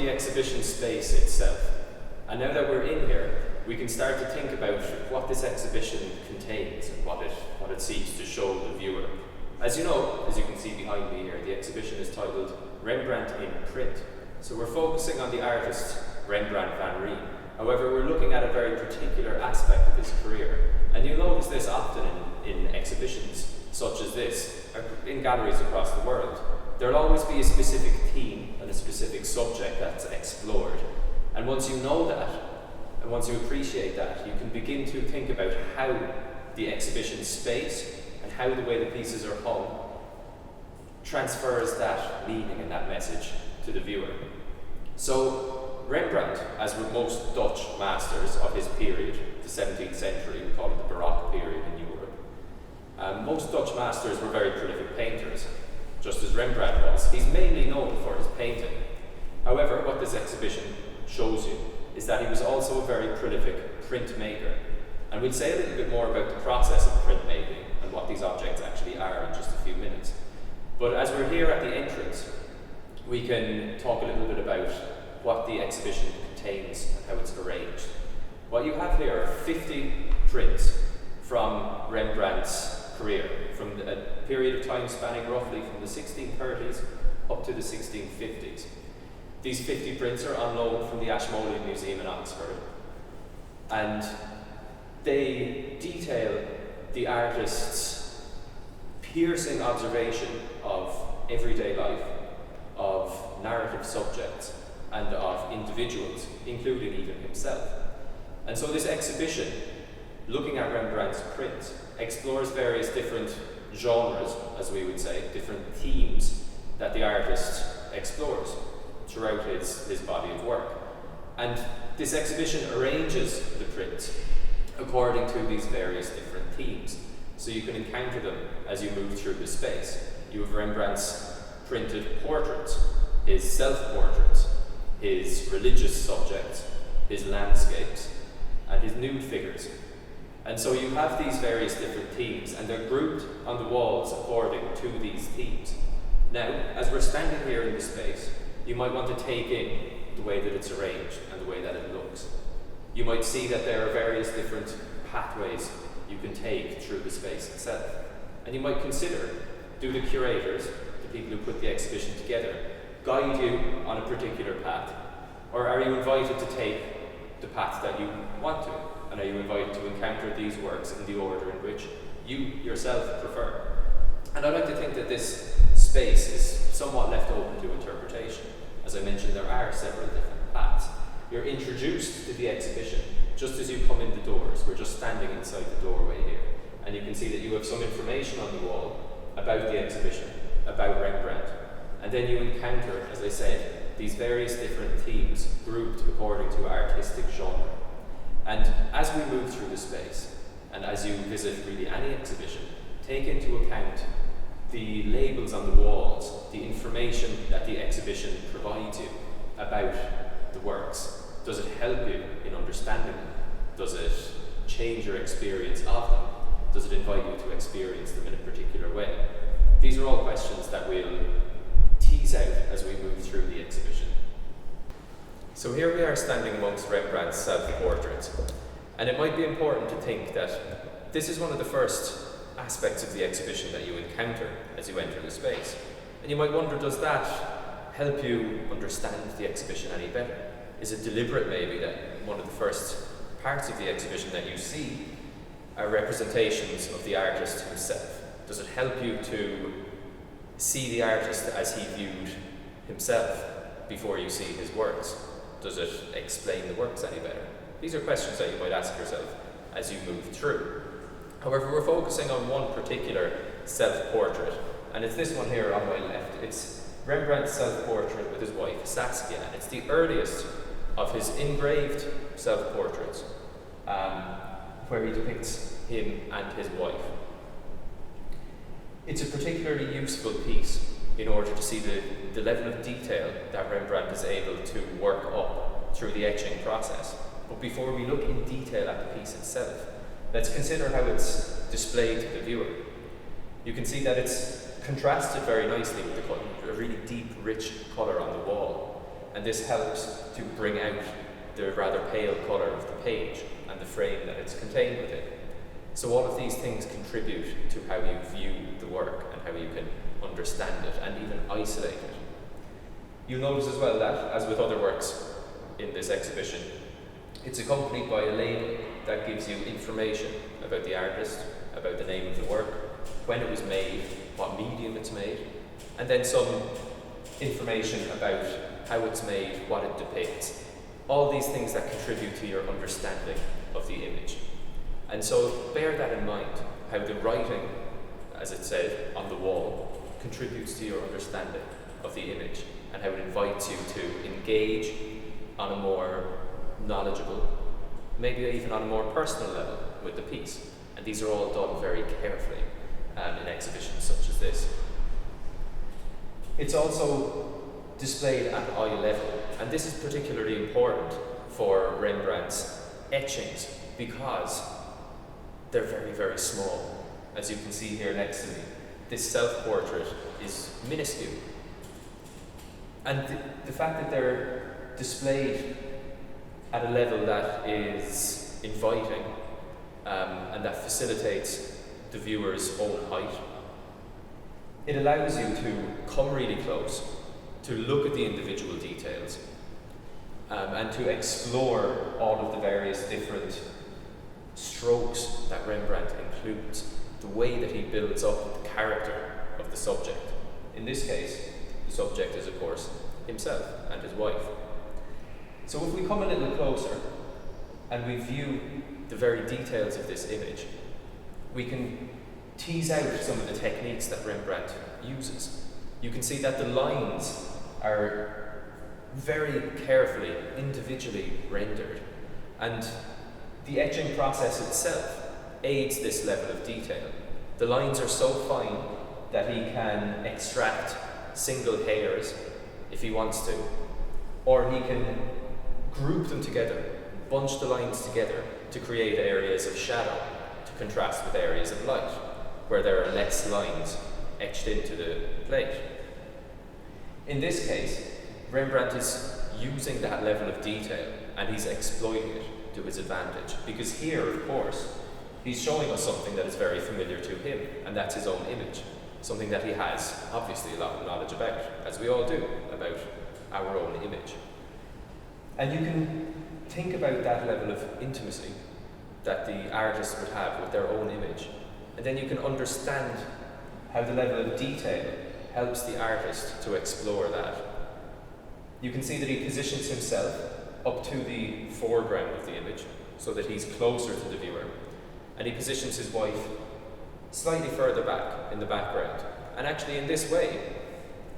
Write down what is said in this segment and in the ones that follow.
the exhibition space itself. And now that we're in here, we can start to think about what this exhibition contains and what it seeks to show the viewer. As you know, as you can see behind me here, the exhibition is titled Rembrandt in Print. So we're focusing on the artist Rembrandt van Rijn. However, we're looking at a very particular aspect of his career. And you'll notice this often in exhibitions such as this, in galleries across the world. There'll always be a specific theme and a specific subject that's explored. And once you know that, and once you appreciate that, you can begin to think about how the exhibition space and how the way the pieces are hung transfers that meaning and that message to the viewer. So Rembrandt, as with most Dutch masters of his period, the 17th century, we call it the Baroque period in Europe, most Dutch masters were very prolific painters, just as Rembrandt was. He's mainly known for his painting. However, what this exhibition shows you is that he was also a very prolific printmaker. And we'll say a little bit more about the process of printmaking and what these objects actually are in just a few minutes. But as we're here at the entrance, we can talk a little bit about what the exhibition contains and how it's arranged. What you have here are 50 prints from Rembrandt's career, from a period of time spanning roughly from the 1630s up to the 1650s. These 50 prints are on loan from the Ashmolean Museum in Oxford, and they detail the artist's piercing observation of everyday life, of narrative subjects, and of individuals, including even himself. And so this exhibition, looking at Rembrandt's prints, explores various different genres, as we would say, different themes that the artist explores throughout his body of work. And this exhibition arranges the prints according to these various different themes. So you can encounter them as you move through the space. You have Rembrandt's printed portraits, his self-portraits, his religious subjects, his landscapes, and his nude figures. And so you have these various different themes, and they're grouped on the walls according to these themes. Now, as we're standing here in the space, you might want to take in the way that it's arranged and the way that it looks. You might see that there are various different pathways you can take through the space itself. And you might consider, do the curators, the people who put the exhibition together, guide you on a particular path? Or are you invited to take the path that you want to? And are you invited to encounter these works in the order in which you yourself prefer? And I like to think that this space is somewhat left open to interpretation. As I mentioned, there are several different paths. You're introduced to the exhibition just as you come in the doors. We're just standing inside the doorway here. And you can see that you have some information on the wall about the exhibition, about Rembrandt. And then you encounter, as I said, these various different themes grouped according to artistic genre. And as we move through the space, and as you visit really any exhibition, take into account the labels on the walls, the information that the exhibition provides you about the works. Does it help you in understanding them? Does it change your experience of them? Does it invite you to experience them in a particular way? These are all questions that we'll tease out as we move through the exhibition. So here we are standing amongst Rembrandt's self-portraits, and it might be important to think that this is one of the first aspects of the exhibition that you encounter as you enter the space. And you might wonder, does that help you understand the exhibition any better? Is it deliberate maybe that one of the first parts of the exhibition that you see are representations of the artist himself? Does it help you to see the artist as he viewed himself before you see his works? Does it explain the works any better? These are questions that you might ask yourself as you move through. However, we're focusing on one particular self-portrait, and it's this one here on my left. It's Rembrandt's self-portrait with his wife, Saskia, and it's the earliest of his engraved self-portraits, where he depicts him and his wife. It's a particularly useful piece in order to see the level of detail that Rembrandt is able to work up through the etching process. But before we look in detail at the piece itself, let's consider how it's displayed to the viewer. You can see that it's contrasted very nicely with a really deep, rich colour on the wall. and this helps to bring out the rather pale colour of the page and the frame that it's contained within. So all of these things contribute to how you view the work and how you can understand it and even isolate it. You'll notice as well that, as with other works in this exhibition, it's accompanied by a label that gives you information about the artist, about the name of the work, when it was made, what medium it's made, and then some information about how it's made, what it depicts. All these things that contribute to your understanding of the image. And so bear that in mind, how the writing, as it said, on the wall, contributes to your understanding of the image and how it invites you to engage on a more knowledgeable, maybe even on a more personal level with the piece. And these are all done very carefully in exhibitions such as this. It's also displayed at eye level, and this is particularly important for Rembrandt's etchings because they're very, very small. As you can see here next to me, this self-portrait is minuscule. And the fact that they're displayed at a level that is inviting and that facilitates the viewer's own height, it allows you to come really close, to look at the individual details, and to explore all of the various different strokes that Rembrandt includes, the way that he builds up the character of the subject. In this case, the subject is, of course, himself and his wife. So if we come a little closer and we view the very details of this image, we can tease out some of the techniques that Rembrandt uses. You can see that the lines are very carefully, individually rendered, and the etching process itself aids this level of detail. The lines are so fine that he can extract single hairs if he wants to, or he can group them together, bunch the lines together to create areas of shadow to contrast with areas of light, where there are less lines etched into the plate. In this case, Rembrandt is using that level of detail and he's exploiting it to his advantage, because here, of course, he's showing us something that is very familiar to him, and that's his own image, something that he has obviously a lot of knowledge about, as we all do, about our own image. And you can think about that level of intimacy that the artist would have with their own image, and then you can understand how the level of detail helps the artist to explore that. You can see that he positions himself up to the foreground of the image so that he's closer to the viewer, and he positions his wife slightly further back in the background. And actually, in this way,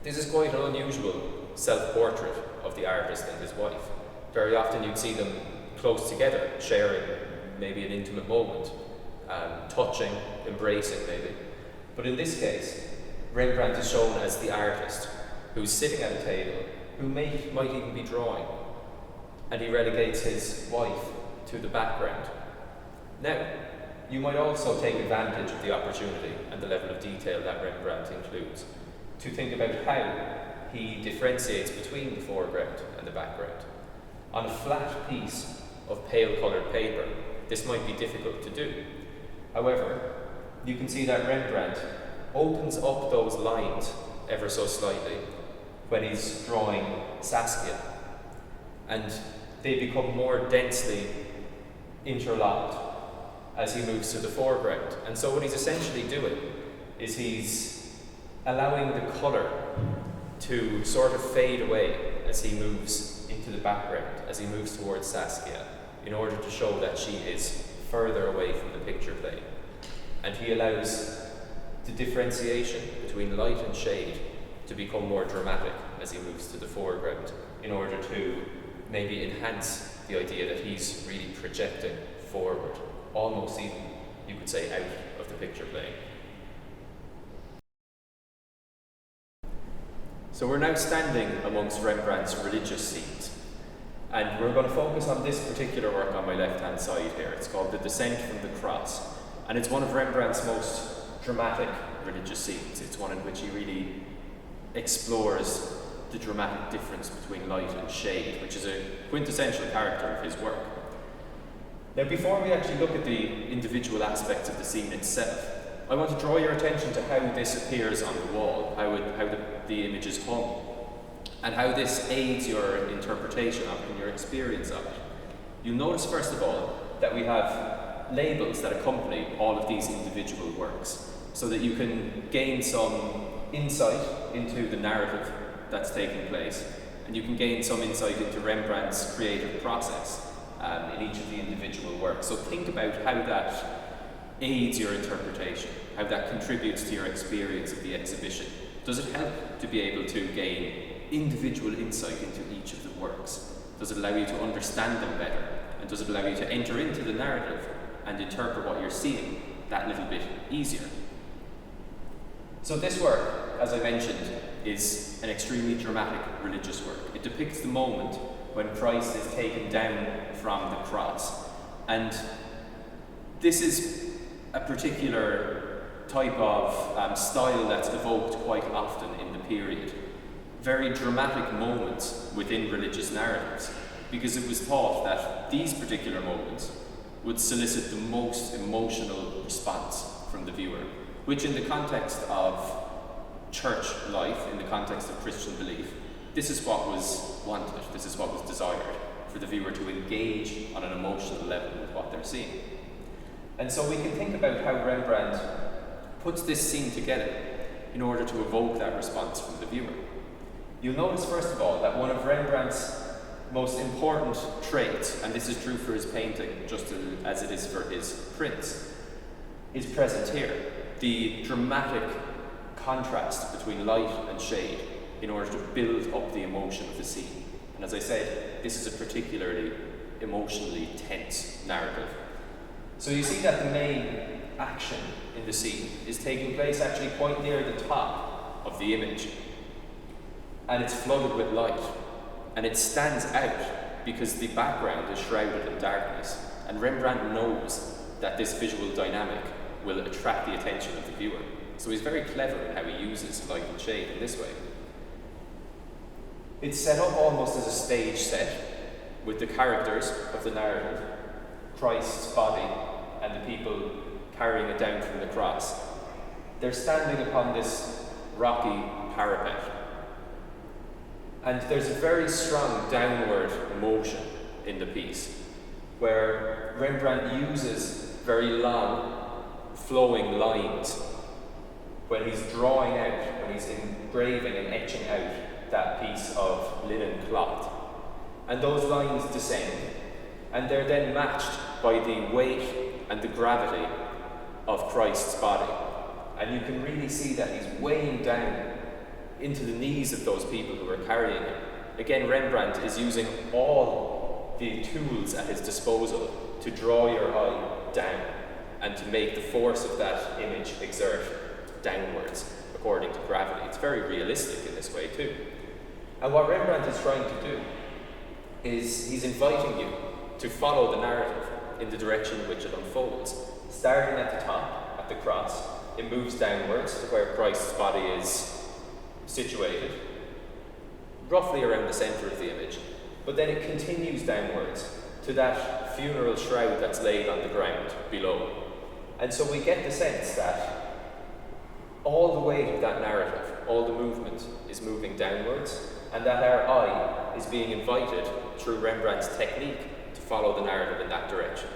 this is quite an unusual self-portrait of the artist and his wife. Very often you'd see them close together, sharing maybe an intimate moment, touching, embracing maybe. But in this case, Rembrandt is shown as the artist who's sitting at a table, who might even be drawing, and he relegates his wife to the background. Now, you might also take advantage of the opportunity and the level of detail that Rembrandt includes to think about how he differentiates between the foreground and the background. On a flat piece of pale coloured paper, this might be difficult to do. However, you can see that Rembrandt opens up those lines ever so slightly when he's drawing Saskia, and they become more densely interlocked as he moves to the foreground. And so what he's essentially doing is he's allowing the colour to sort of fade away as he moves into the background, as he moves towards Saskia, in order to show that she is further away from the picture plane. And he allows the differentiation between light and shade to become more dramatic as he moves to the foreground, in order to maybe enhance the idea that he's really projecting forward, almost even, you could say, out of the picture plane. So we're now standing amongst Rembrandt's religious scenes, and we're going to focus on this particular work on my left-hand side here. It's called The Descent from the Cross, and it's one of Rembrandt's most dramatic religious scenes. It's one in which he really explores the dramatic difference between light and shade, which is a quintessential character of his work. Now, before we actually look at the individual aspects of the scene itself, I want to draw your attention to how this appears on the wall, how the image is hung, and how this aids your interpretation of it and your experience of it. You'll notice, first of all, that we have labels that accompany all of these individual works, so that you can gain some insight into the narrative that's taking place, and you can gain some insight into Rembrandt's creative process in each of the individual works. So think about how that aids your interpretation, how that contributes to your experience of the exhibition. Does it help to be able to gain individual insight into each of the works? Does it allow you to understand them better? And does it allow you to enter into the narrative and interpret what you're seeing that little bit easier? So this work, as I mentioned, is an extremely dramatic religious work. It depicts the moment when Christ is taken down from the cross. And this is a particular type of style that's evoked quite often in the period. Very dramatic moments within religious narratives, because it was thought that these particular moments would solicit the most emotional response from the viewer, which in the context of church life, in the context of Christian belief, this is what was wanted, this is what was desired, for the viewer to engage on an emotional level with what they're seeing. And so we can think about how Rembrandt puts this scene together in order to evoke that response from the viewer. You'll notice, first of all, that one of Rembrandt's most important traits, and this is true for his painting just as it is for his prints, is present here. The dramatic contrast between light and shade in order to build up the emotion of the scene. And as I said, this is a particularly emotionally tense narrative. So you see that the main action in the scene is taking place actually quite near the top of the image. And it's flooded with light. And it stands out because the background is shrouded in darkness. And Rembrandt knows that this visual dynamic will attract the attention of the viewer. So he's very clever in how he uses light and shade in this way. It's set up almost as a stage set with the characters of the narrative, Christ's body and the people carrying it down from the cross. They're standing upon this rocky parapet. And there's a very strong downward motion in the piece, where Rembrandt uses very long, flowing lines when he's drawing out, when he's engraving and etching out that piece of linen cloth. And those lines descend, and they're then matched by the weight and the gravity of Christ's body. And you can really see that he's weighing down into the knees of those people who are carrying him. Again, Rembrandt is using all the tools at his disposal to draw your eye down and to make the force of that image exert downwards according to gravity. It's very realistic in this way too. And what Rembrandt is trying to do is he's inviting you to follow the narrative in the direction in which it unfolds. Starting at the top, at the cross, it moves downwards to where Christ's body is situated, roughly around the centre of the image, but then it continues downwards to that funeral shroud that's laid on the ground below. And so we get the sense that all the weight of that narrative, all the movement is moving downwards, and that our eye is being invited through Rembrandt's technique to follow the narrative in that direction.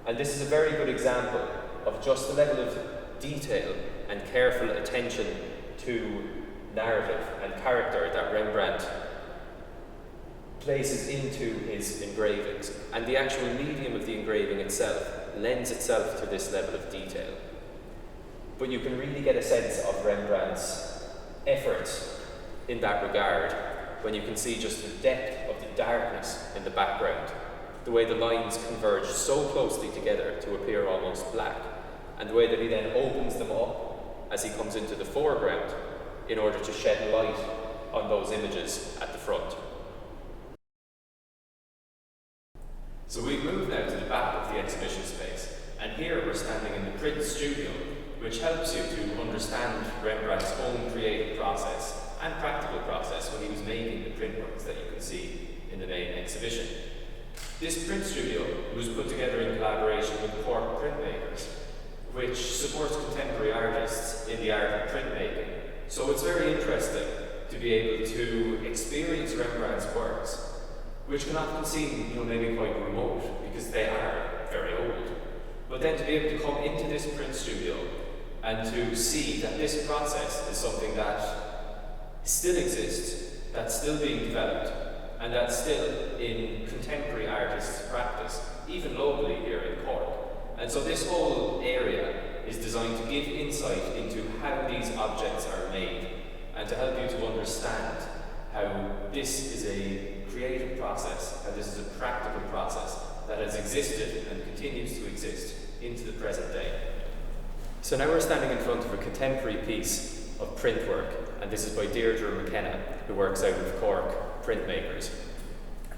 And this is a very good example of just the level of detail and careful attention to narrative and character that Rembrandt places into his engravings. And the actual medium of the engraving itself lends itself to this level of detail. But you can really get a sense of Rembrandt's efforts in that regard when you can see just the depth of the darkness in the background, the way the lines converge so closely together to appear almost black, and the way that he then opens them up as he comes into the foreground in order to shed light on those images at the front. So we've moved now to the back of the exhibition space, and here we're standing in the print studio, which helps you to understand Rembrandt's own creative process and practical process when he was making the print works that you can see in the main exhibition. This print studio was put together in collaboration with Cork printmakers, which supports contemporary artists in the art of printmaking. So it's very interesting to be able to experience Rembrandt's works, which can often seem, maybe quite remote because they are very old. But then to be able to come into this print studio and to see that this process is something that still exists, that's still being developed, and that's still in contemporary artists' practice, even locally here in Cork. And so this whole area is designed to give insight into how these objects are made and to help you to understand how this is a creative process, how this is a practical process that has existed and continues to exist into the present day. So now we're standing in front of a contemporary piece of print work, and this is by Deirdre McKenna, who works out of Cork printmakers.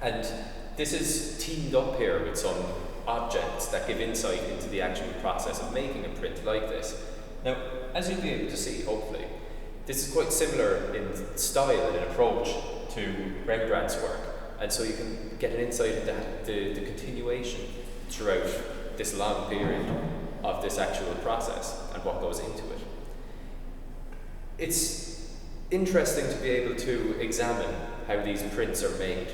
And this is teamed up here with some objects that give insight into the actual process of making a print like this. Now, as you'll be able to see, hopefully, this is quite similar in style and in approach to Rembrandt's work, and so you can get an insight into the continuation throughout this long period of this actual process and what goes into it. It's interesting to be able to examine how these prints are made,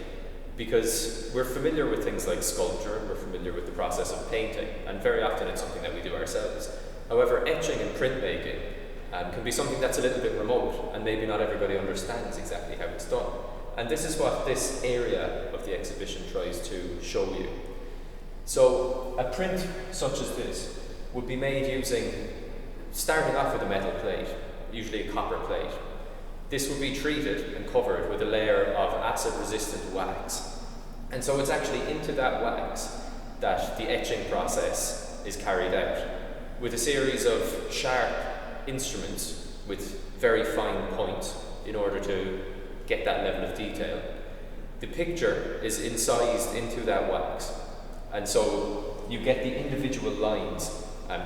because we're familiar with things like sculpture, we're familiar with the process of painting, and very often it's something that we do ourselves. However, etching and printmaking can be something that's a little bit remote, and maybe not everybody understands exactly how it's done. And this is what this area of the exhibition tries to show you. So, a print such as this would be made starting off with a metal plate, usually a copper plate. This would be treated and covered with a layer of acid-resistant wax. And so it's actually into that wax that the etching process is carried out, with a series of sharp instruments with very fine points in order to get that level of detail. The picture is incised into that wax, and so you get the individual lines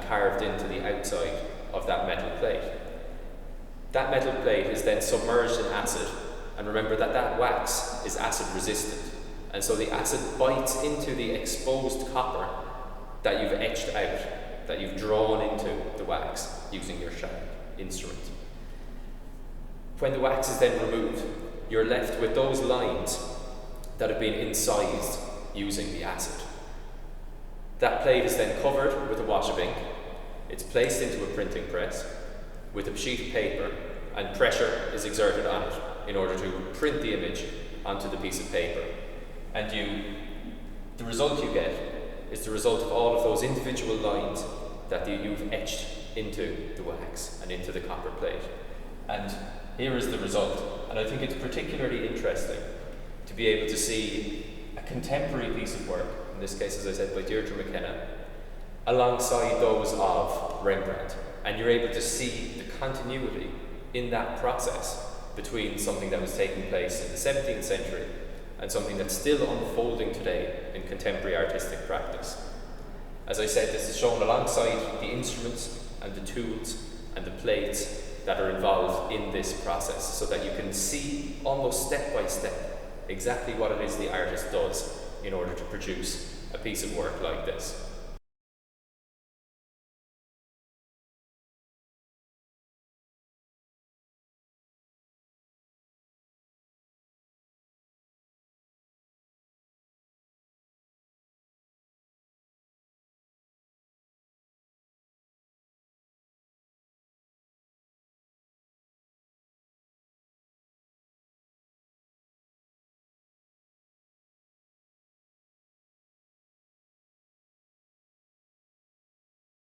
carved into the outside of that metal plate. That metal plate is then submerged in acid, and remember that wax is acid resistant, and so the acid bites into the exposed copper that you've etched out, that you've drawn into the wax using your sharp instrument. When the wax is then removed, you're left with those lines that have been incised using the acid. That plate is then covered with a wash of ink. It's placed into a printing press with a sheet of paper, and pressure is exerted on it in order to print the image onto the piece of paper. And the result you get is the result of all of those individual lines that you've etched into the wax and into the copper plate. And here is the result. And I think it's particularly interesting to be able to see a contemporary piece of work, in this case, as I said, by Deirdre McKenna, alongside those of Rembrandt. And you're able to see the continuity in that process between something that was taking place in the 17th century and something that's still unfolding today in contemporary artistic practice. As I said, this is shown alongside the instruments and the tools and the plates that are involved in this process, so that you can see almost step by step exactly what it is the artist does in order to produce a piece of work like this.